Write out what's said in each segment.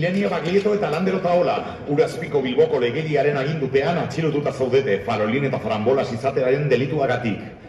Ilenia Baglietto eta Lander Otaola. Urazpiko Bilboko legediaren agindupean atxilotuta zaudete farolin eta farambolas izatearen delituagatik.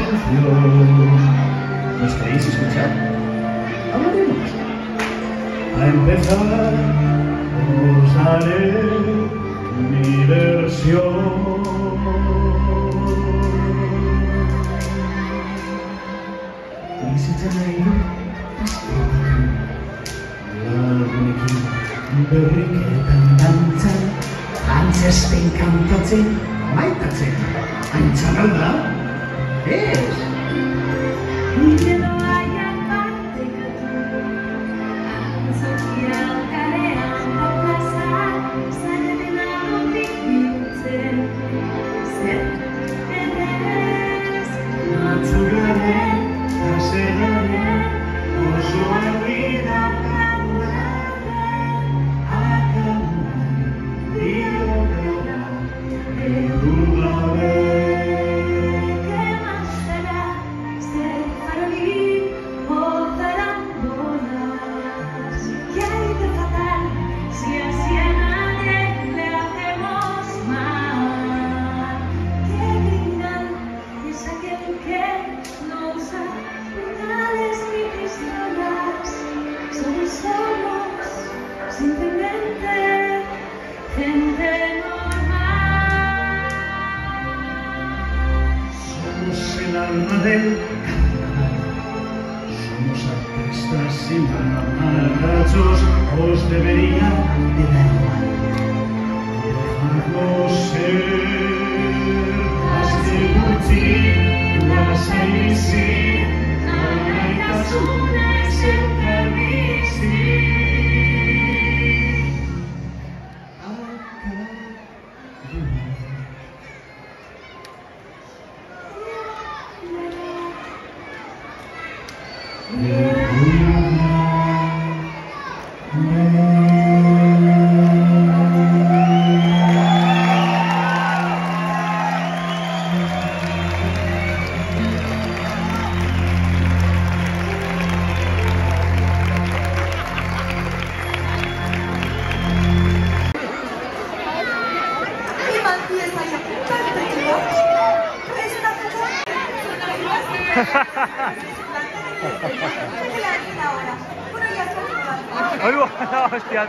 canción. ¿Nos queréis escuchar? Hablaremos. A empezar, os daré mi versión. Bizitzailu lagunekin berriketan dantzan, antzespen kantatzen, maitatzen, antzan alda, ez? Gidoaiak partekatu, antzokian kalean da plaza, zareten agotik bihurtzen, zer ederrez, notzu garen, haseraren, oso herrira kandaren, akamuan dio gara, egun gabe. Simplemente gente normal. Somos el alma del carnaval. Somos artistas sin mamarrachos. Os debería de dar igual. Dejadnos ser. Hazte gutxi, lasai bizi. Alaitasuna esenker bizi. Hostia,